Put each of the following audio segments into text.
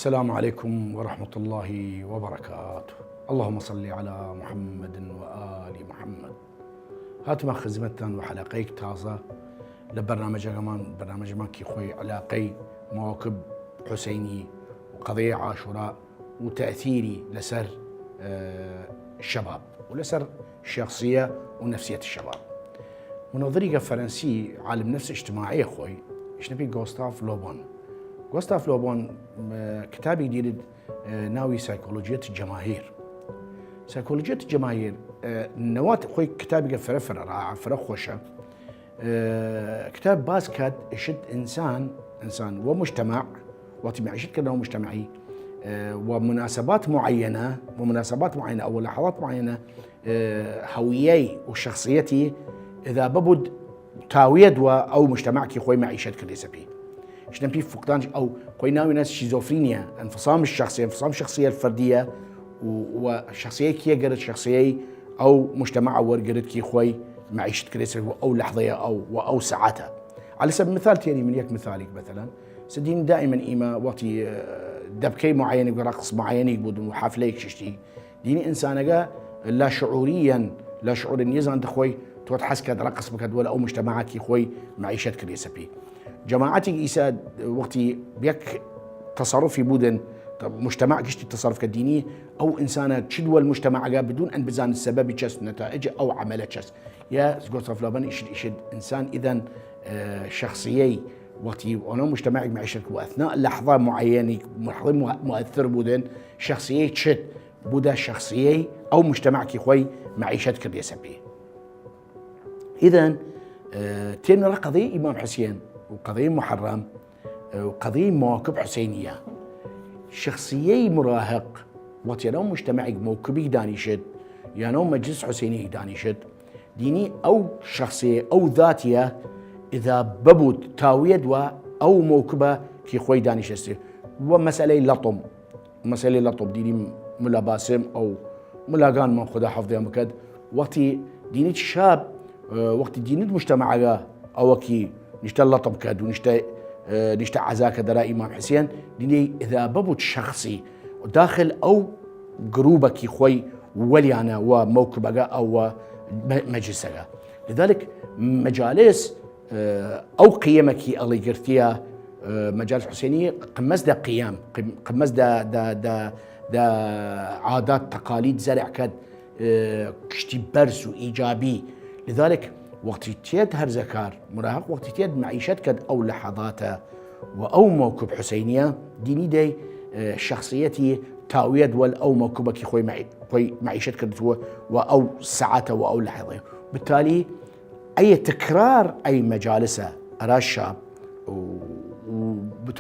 السلام عليكم ورحمة الله وبركاته. اللهم صل على محمد وآل محمد. هاتما خزمتان وحلقيك تازة لبرنامج ما كي خوي علاقي مواكب حسيني وقضية عاشوراء وتأثيري لسر الشباب ولسر الشخصية ونفسية الشباب. منظري فرنسي عالم نفس اجتماعي خوي شنبي غوستاف لوبون كتابي جديد ناوي سيكولوجية الجماهير. سيكولوجية الجماهير نواة خوي كتابي فرفر رائع فرخوشة. كتاب باسكت يشد إنسان ومجتمع وتمعيشت كده مجتمعي ومناسبات معينة أو لحظات معينة هويي وشخصيتي إذا ببد تاويد أو مجتمع كي خوي معيشت كده سبي شنو في فقدان او خوي ناوي ناس شيزوفرينيا انفصام الشخصيه الفرديه وشخصيه كي قرت شخصيه او مجتمع او قرت كي خوي معيشة كريسة او لحظه او ساعاتها. على سبيل المثال تاني من يك مثالك مثلا سدين دائما ايما وقتي دبكي معين ورقص معين يبود حفله شتي ديني انسانه لا شعوريا يزن خوي توتحس كد رقص بكد ولا او مجتمعك كي خوي معيشة كريسة بي جماعتي إيساد وقتي بيك تصرفي بودن مجتمع كشتي التصرف كديني أو إنسانة تشدوا المجتمع بدون أن بزان السبب يشس نتائج أو عملت شس يا غوستاف لوبون يشد إنسان إذن شخصيي وقتي أنا مجتمعي معيشة وأثناء لحظة معينة مؤثر بودن شخصيي تشد بودا شخصيي أو مجتمع كي خوي معيشة كريسة بيه. إذن تين قضية إمام حسين وقضية محرم وقضية مواكب حسينية شخصية مراهق وتيانو مجتمعي موكبي دانيشد يانو مجلس حسيني دانيشد ديني أو شخصية أو ذاتية إذا ببود تاويد أو موكبة كي خوي دانيشد ومسألة لطم ديني ملا باسم أو ملاقان من خدا حفظي مكد وقتي ديني شاب وقت ديني مجتمع أو كي نشتا لطم كاد ونشتا عزاك درا إمام حسين ديني إذا ببوت شخصي داخل أو جروبك خوي وليانا وموكبك أو مجلسك. لذلك مجالس أو قيمك اللي قرتيها مجالس حسينية قمز دا قيام قمز دا عادات تقاليد زرع كاد كشتي برز وإيجابي. لذلك وقت تيد هرزكار مراهق وقت تيد معيشت كد أو لحظاته أو موكب حسينية ديني دي شخصيتي تاويد أو موكبك خوي معيشت كد أو ساعته أو لحظة. بالتالي أي تكرار أي مجالسة أرى الشاب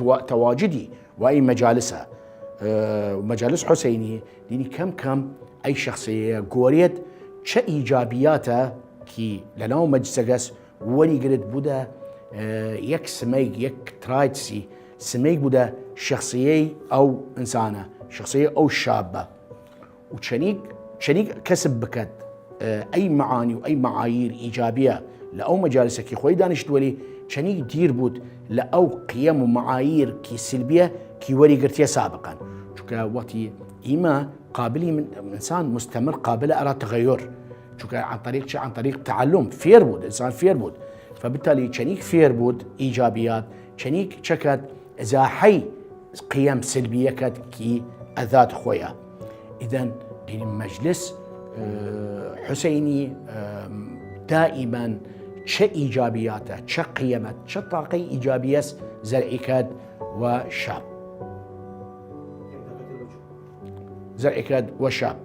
وتواجدي وأي مجالسة مجالس حسينية ديني كم أي شخصية قوريت شا إيجابياته كي لناو مجسجس ولي قلت بودا يك سميك يك ترايتسي سميك بودا شخصية أو إنسانة شخصية أو شابة وشنيك كسب بكت أي معاني وأي معايير إيجابية لأو مجالسك كي خوي دانش دولي شنيك دير بود لأو قيم ومعايير كي سلبية كي ولي قلتيها سابقا شكا وقتي إما قابلي من إنسان مستمر قابلة أرى تغير عن طريق تعلم فيربود إنسان فيربود. فبالتالي شنيك فيربود إيجابيات شنيك شكت زاحي قيم سلبية كد كي أذات خويا. إذن دين مجلس حسيني دائما شا إيجابياته شا قيمت شا طاقي إيجابيس زرعي كد وشاب زرعي كد وشاب.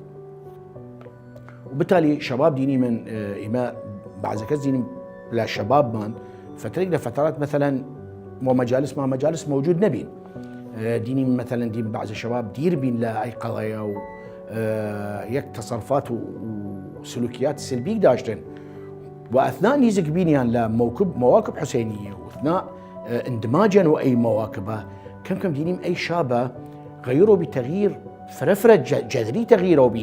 وبالتالي شباب ديني من إماء بعد زكاة ديني لا شباب مان فترة فترات مثلا ومجالس مجالس موجود نبين ديني مثلا دين بعض الشباب دير بين لا أي قضايا يك تصرفات وسلوكيات سلبية داشتن وأثناء نيزك بينيان لا مواكب حسينية وأثناء اندماجا وأي مواكبها كم ديني أي شابة غيروا بتغيير فرفرة جذري تغييروا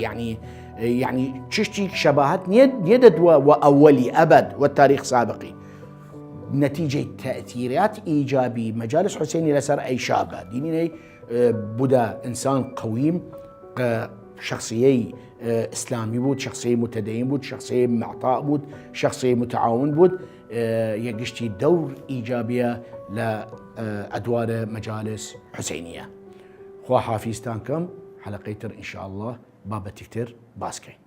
يعني تشتي شباهات يدد وأولي أبد والتاريخ سابقي نتيجة تأثيرات إيجابي مجالس حسيني لسر أي شابة ديني بودا إنسان قويم، شخصية إسلامي بود، شخصية متدين بود، شخصية معطاء بود، شخصية متعاون بود، يقشتي دور إيجابية لأدوار مجالس حسينية. خوا حافظتانكم حلقة إن شاء الله بابا تكتر باسكي.